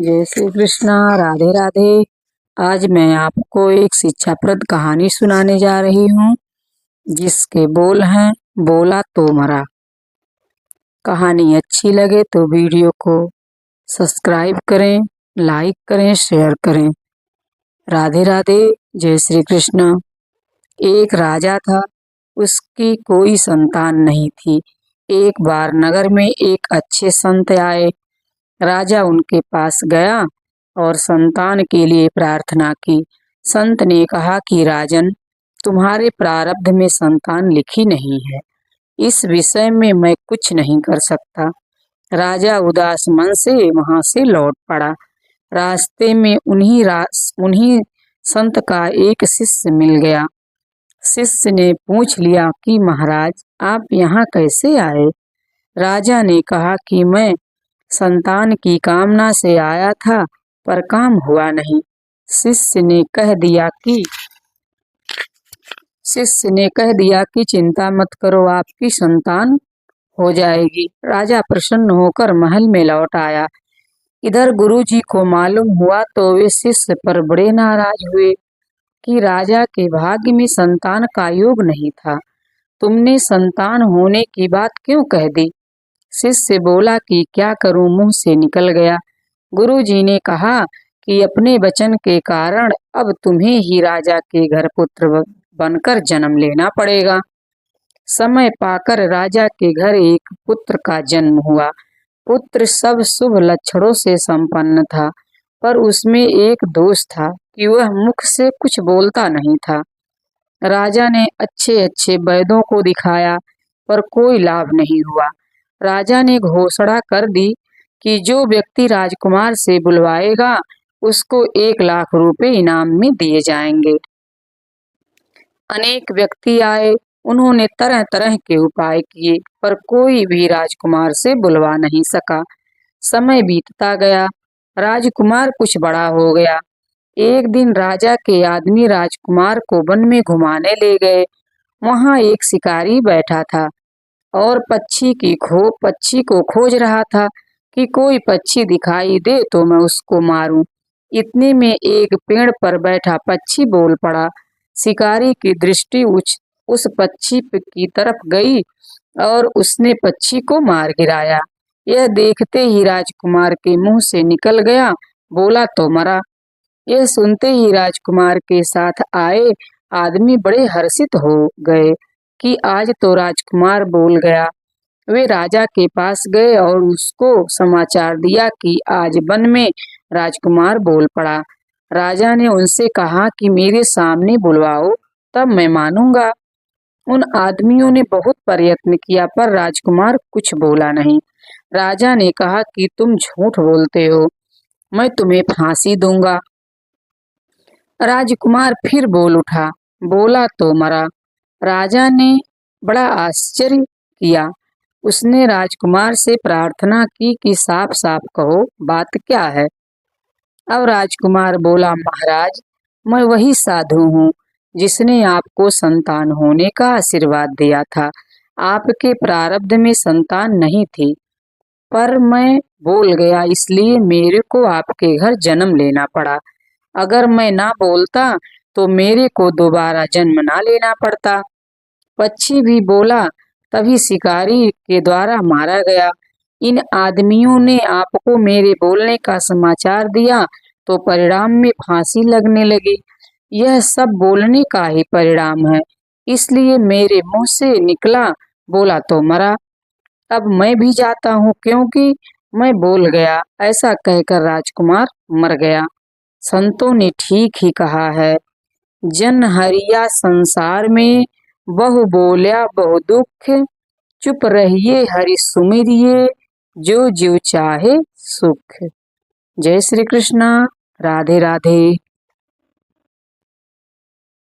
जय श्री कृष्णा। राधे राधे। आज मैं आपको एक शिक्षाप्रद कहानी सुनाने जा रही हूँ, जिसके बोल हैं बोला तो मरा। कहानी अच्छी लगे तो वीडियो को सब्सक्राइब करें, लाइक करें, शेयर करें। राधे राधे। जय श्री कृष्ण। एक राजा था, उसकी कोई संतान नहीं थी। एक बार नगर में एक अच्छे संत आए। राजा उनके पास गया और संतान के लिए प्रार्थना की। संत ने कहा कि राजन, तुम्हारे प्रारब्ध में संतान लिखी नहीं है, इस विषय में मैं कुछ नहीं कर सकता। राजा उदास मन से वहां से लौट पड़ा। रास्ते में उन्हीं संत का एक शिष्य मिल गया। शिष्य ने पूछ लिया कि महाराज, आप यहाँ कैसे आए? राजा ने कहा कि मैं संतान की कामना से आया था, पर काम हुआ नहीं। शिष्य ने कह दिया कि चिंता मत करो, आपकी संतान हो जाएगी। राजा प्रसन्न होकर महल में लौट आया। इधर गुरुजी को मालूम हुआ तो वे शिष्य पर बड़े नाराज हुए कि राजा के भाग्य में संतान का योग नहीं था, तुमने संतान होने की बात क्यों कह दी? शिष्य बोला कि क्या करूं, मुंह से निकल गया। गुरुजी ने कहा कि अपने वचन के कारण अब तुम्हें ही राजा के घर पुत्र बनकर जन्म लेना पड़ेगा। समय पाकर राजा के घर एक पुत्र का जन्म हुआ। पुत्र सब शुभ लक्षणों से संपन्न था, पर उसमें एक दोष था कि वह मुख से कुछ बोलता नहीं था। राजा ने अच्छे अच्छे वैद्यों को दिखाया, पर कोई लाभ नहीं हुआ। राजा ने घोषणा कर दी कि जो व्यक्ति राजकुमार से बुलवाएगा उसको 1,00,000 रुपए इनाम में दिए जाएंगे। अनेक व्यक्ति आए, उन्होंने तरह तरह के उपाय किए, पर कोई भी राजकुमार से बुलवा नहीं सका। समय बीतता गया, राजकुमार कुछ बड़ा हो गया। एक दिन राजा के आदमी राजकुमार को वन में घुमाने ले गए। वहां एक शिकारी बैठा था और पक्षी को खोज रहा था कि कोई पक्षी दिखाई दे तो मैं उसको मारूं। इतने में एक पेड़ पर बैठा पक्षी बोल पड़ा। शिकारी की दृष्टि उस पक्षी की तरफ गई और उसने पक्षी को मार गिराया। यह देखते ही राजकुमार के मुंह से निकल गया, बोला तो मरा। यह सुनते ही राजकुमार के साथ आए आदमी बड़े हर्षित हो गए कि आज तो राजकुमार बोल गया। वे राजा के पास गए और उसको समाचार दिया कि आज वन में राजकुमार बोल पड़ा। राजा ने उनसे कहा कि मेरे सामने बुलवाओ, तब मैं मानूंगा। उन आदमियों ने बहुत प्रयत्न किया, पर राजकुमार कुछ बोला नहीं। राजा ने कहा कि तुम झूठ बोलते हो, मैं तुम्हें फांसी दूंगा। राजकुमार फिर बोल उठा, बोला तो मरा। राजा ने बड़ा आश्चर्य किया। उसने राजकुमार से प्रार्थना की कि साफ साफ कहो, बात क्या है? अब राजकुमार बोला, महाराज, मैं वही साधु हूँ जिसने आपको संतान होने का आशीर्वाद दिया था। आपके प्रारब्ध में संतान नहीं थी, पर मैं बोल गया, इसलिए मेरे को आपके घर जन्म लेना पड़ा। अगर मैं ना बोलता तो मेरे को दोबारा जन्म ना लेना पड़ता। पक्षी भी बोला, तभी शिकारी के द्वारा मारा गया। इन आदमियों ने आपको मेरे बोलने का समाचार दिया तो परिणाम में फांसी लगने लगी। यह सब बोलने का ही परिणाम है, इसलिए मेरे मुंह से निकला, बोला तो मरा। अब मैं भी जाता हूँ, क्योंकि मैं बोल गया। ऐसा कहकर राजकुमार मर गया। संतों ने ठीक ही कहा है, जन हरिया संसार में, बहु बोल्या बहु दुख, चुप रहिए हरि सुमिरिए, जो जीव चाहे सुख। जय श्री कृष्णा। राधे राधे।